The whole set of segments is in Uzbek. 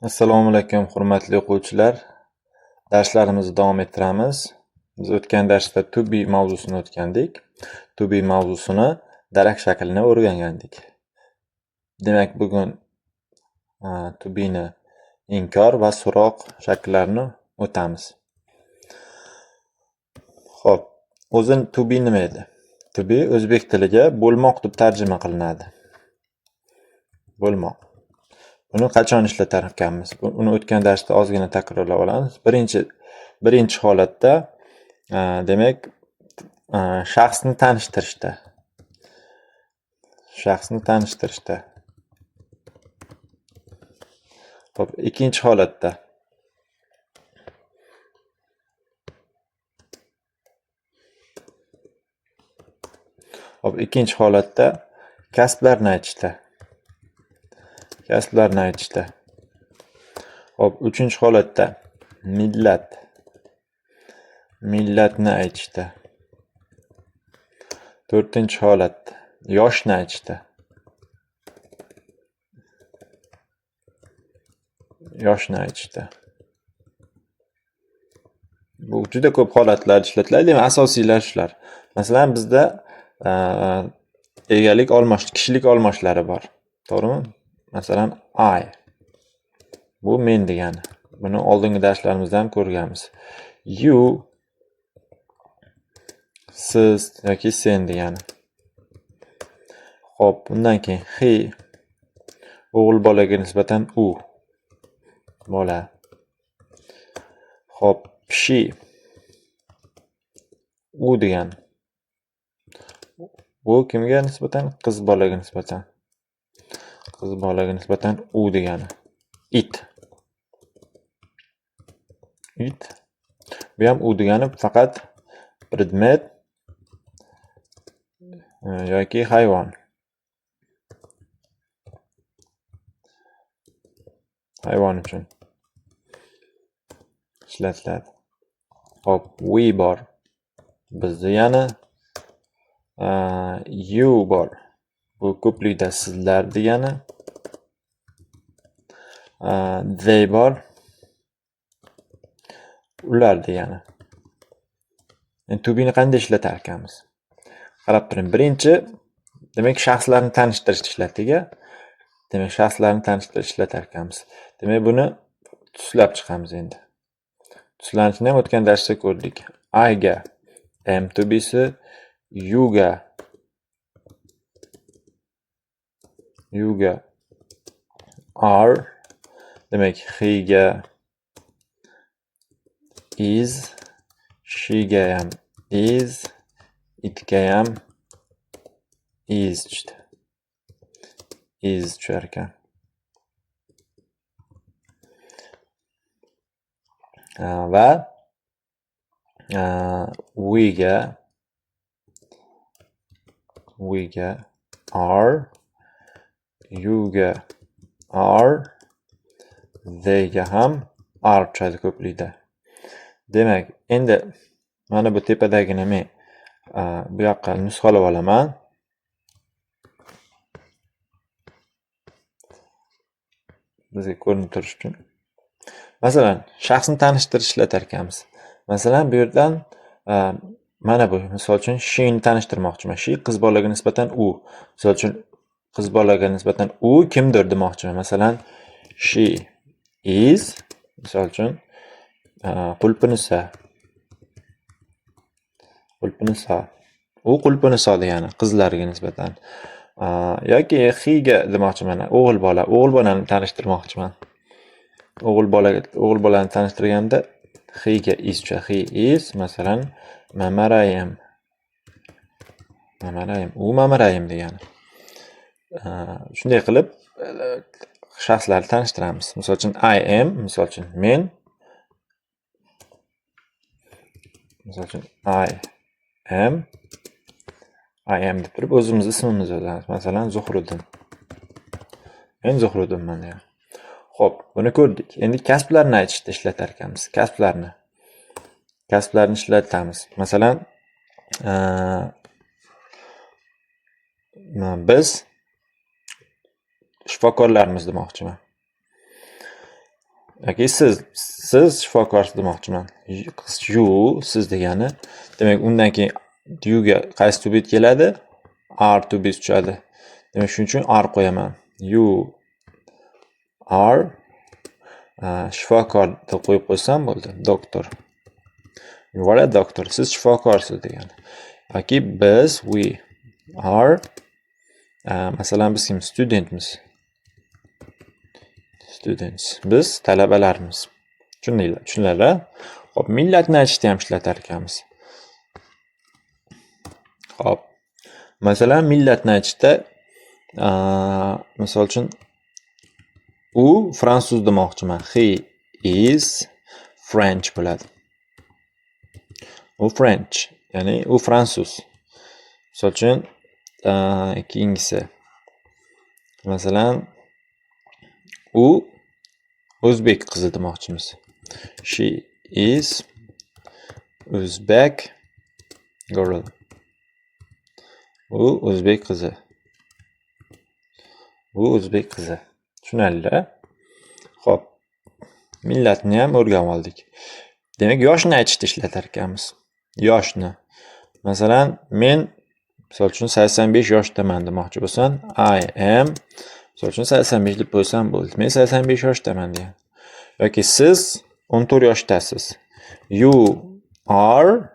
Assalomu alaykum, hurmatli o'quvchilar. Darslarimizni davom ettiramiz. Biz o'tgan darsda to be mavzusini o'tgandik. To be mavzusini darak shaklini o'rgangandik. Demak, bugun to be ni inkor va so'roq shakllarini o'tamiz. Xo'p, o'zi to be nima edi? To be o'zbek tiliga bo'lmoq deb tarjima qilinadi. Bo'lmoq. Buni qachon ishlatar ekanmiz? Uni o'tgan darsda ozgina takrorlab olamiz. Birinchi holatda demak shaxsni tanishtirishda. Xo'p, ikkinchi holatda kasblarni aytishda. Xo'p, uchinchi holatda millatni aytishda. To'rtinchi holatda yoshni aytishda. Bu juda ko'p holatlar ishlatiladi. Demak, asosiylar shular. Masalan, bizda kishilik olmoshlari bor. To'g'rimi? Masalan, I. Bu men degani. Buni oldingi darslarimizda ham ko'rganmiz. You siz yoki sen degani. Xo'p, bundan keyin he o'g'il bolaga nisbatan u bola. Xo'p, she u degani. Bu kimga nisbatan? Qiz bolaga nisbatan u degani. It. Bu ham u degani faqat predmet yoki hayvon. Hayvon uchun ishlatiladi. Hop, we bor. Bizda yana you bor. Bu ko'plikda sizlar degani. They bor. Ular degani. To be ni qanday ishlatar ekanmiz? Qarab turing. Birinchi, demak, shaxslarni tanishtirish ishladik-a. Demak, buni tuslab chiqamiz endi. Tuslanishni ham o'tgan darsda ko'rdik. I ga am to be si, you ga are, demak, he ga is, she ga ham is, it ga ham is tushar ekan. Va we ga are, you ga are, they ga ham are tushadi ko'plikda. Demak, endi mana bu tepadagini men bu yoqqa nusxalab olaman. Bizga ko'rinib turish uchun. Masalan, shaxsni tanishtirish ishlatar ekanmiz. Masalan, bu yerdan mana bu, misol uchun, she ni tanishtirmoqchiman. She qiz bolaga nisbatan u. Misol uchun, qiz bolaga nisbatan u kimdir demoqchiman. Masalan, she is, misol uchun, Qulpiniso. U Qulpiniso degani qizlarga nisbatan. Yoki he ga demoqchiman. O'g'il bolani tanishtirmoqchiman. O'g'il bolani tanishtirganda he ga is tushadi. He is, masalan, Mamarayim. U Mamarayim degani. Shunday qilib shaxslarni tanishtiramiz. Misol uchun, I am, misol uchun, men. Misol uchun, I am deb turib o'zimiz ismimizni yozamiz. Masalan, Zuhriddin. Men Zuhriddinman degan. Xo'p, buni ko'rdik. Endi kasblarni aytishda ishlatar ekanmiz. Kasblarni ishlatamiz. Masalan, biz shifokorlarmiz demoqchiman. yoki siz shifokorsiz demoqchiman. You siz degani. Demak, undan keyin you ga qaysi to be keladi? Are to be tushadi. Demak, shuning uchun are qo'yaman. You are shifokor deb qo'yib qo'ysam bo'ldi. Doktor. You are a doctor. Siz shifokorsiz degani. Yoki biz we are masalan biz kim? Studentmiz. Students. Biz talabalarmiz. Tushuninglar. Xo'p, millatni aytishda ham ishlatar ekanmiz. Xo'p. Masalan, millatni aytishda misol uchun u fransuz demoqchiman. He is French bo'ladi. U French, ya'ni u fransuz. Misol uchun keyingisi. Masalan, u o'zbek qizi demoqchimiz. She is Uzbek girl. U o'zbek qizi. U o'zbek qizi. Tushunarli-a? Xo'p. Millatni ham o'rganib oldik. Demak, yoshni aytishda ishlatar ekanmiz. Yoshni. Masalan, men misol uchun 85 yoshdaman demoqchi bo'lsam, I am misol uchun 85 deb qo'ysam bo'ldi. Men 85 yoshdaman degan. Yoki siz 14 yoshdasiz. You are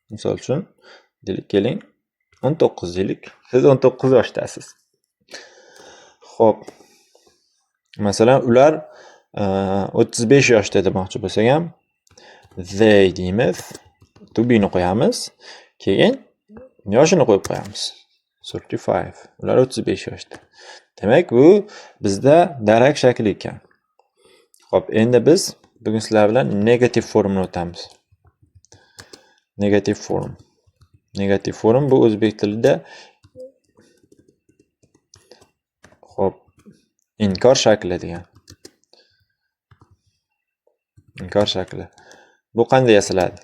misol uchun deylik, keling 19 deylik. Siz 19 yoshdasiz. Xo'p. Masalan, ular 35 yoshda demoqchi bo'lsak ham they deymiz. To be ni qo'yamiz. Keyin yoshini qo'yib qo'yamiz. 35. Ular 35 yoshda. Demak, bu bizda darak shakli ekan. Xo'p, endi biz bugun sizlar bilan negativ formni o'tamiz. Negativ form. Negativ form bu o'zbek tilida xo'p, inkor shakli degan. Inkor shakli. Bu qanday yasaladi?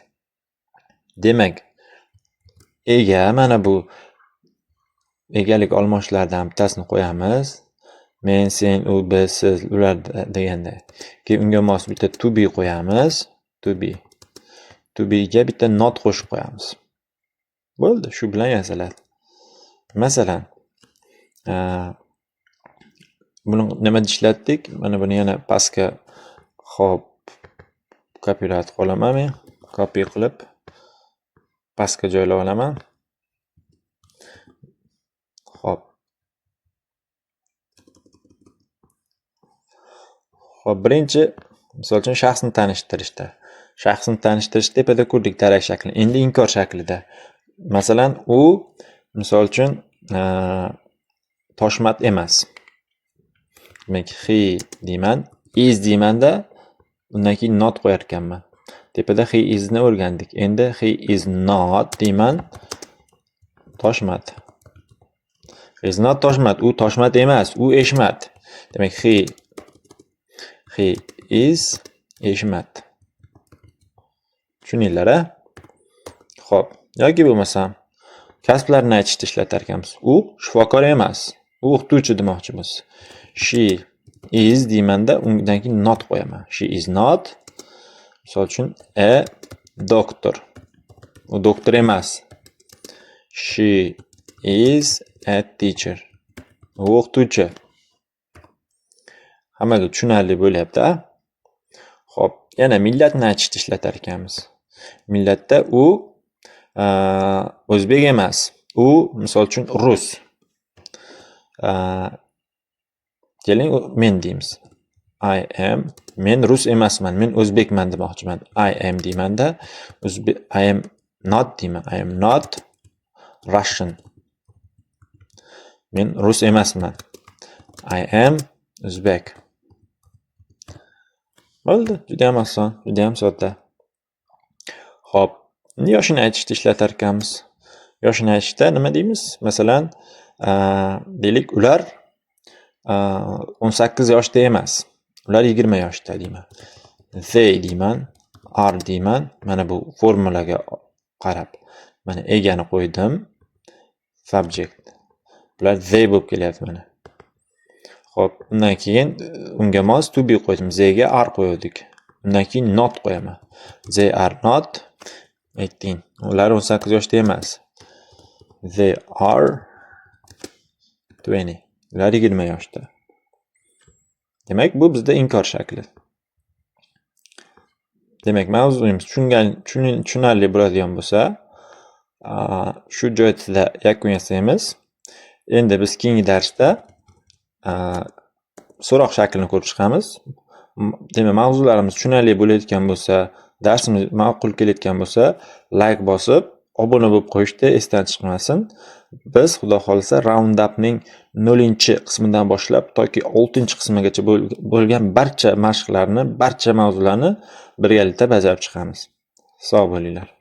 Demak, ega mana bu egalik almoshlardan bittasini qo'yamiz. Men, sen, u, biz, siz, ular deganda. Keyin unga mos bitta to be qo'yamiz. To be. To be ga bitta not qo'shib qo'yamiz. Bo'ldi, shu bilan yasaladi. Masalan, buni nima ishlatdik? Mana buni yana pastga hop kopiyat qilaman men. Copy qilib pastga joylab olaman. Hop. Hop, birinchi misol uchun shaxsni tanishtirishda. Shaxsni tanishtirish tepada ko'rdik darak shaklini. Endi inkor shaklida. Masalan, u misol uchun Toshmat emas. Demak, he deyman, is deymanda, undan keyin not qo'yar ekanman. Tepada he is ni o'rgandik. Endi he is not deyman. Toshmat. He is not Toshmat. U Toshmat emas, u Eshmat. Demak, he is Eshmat. Tushuninglar-a? Xo'p, yoki bo'lmasam kasblarni aytishda ishlatar ekanmiz. U shifokor emas, u o'qituvchi demoqchimiz. She is deymanda, undan keyin not qo'yaman. She is not, misol uchun a doctor. U doktor emas. She is a teacher. U o'qituvchi. Hammaga tushunarli bo'lyapti-a? Xo'p, yana millatni aytishda ishlatar ekanmiz. Millatda u o'zbek emas. U misol uchun rus. Keling, men deymiz. I am, men rus emasman, men o'zbekman demoqchiman. I am deymanda, I am not deyman. I am not Russian. Men rus emasman. I am Uzbek. Bo'ldi, juda ham oson, juda ham sodda. Xo'p, yoshini aytishda ishlatar ekanmiz. Yoshini aytishda nima deymiz? Masalan, deylik, ular 18 yoshda emas. Ular 20 yoshda deyman. They deyman, are deyman. Mana bu formulaga qarab. Mana egani qo'ydim. Subject. Bular they bo'lib kelyapti mana. Xo'p, undan keyin unga mos to be qo'ydim. Z ga are qo'ydik. Undan keyin not qo'yaman. They are not 18. Ular 18 yoshda emas. They are 20. Ular 20 yoshda. Demak, bu bizda inkor shakli. Demak, mavzuyimiz tushunarli bo'ladigan bo'lsa, shu joyda yakun yasaymiz. Endi biz keyingi darsda so'roq shaklini ko'rib chiqamiz. Demak, mavzularimiz tushunarli bo'layotgan bo'lsa, darsimiz ma'qul kelayotgan bo'lsa, like bosib, obuna bo'lib qo'yishni esdan chiqmasin. Biz xudo xolisa Roundup'ning 0-qismidan boshlab toki 6-qismigacha bo'lgan barcha mashqlarni, barcha mavzularni birgalikda bajarib chiqamiz. Sog' bo'linglar.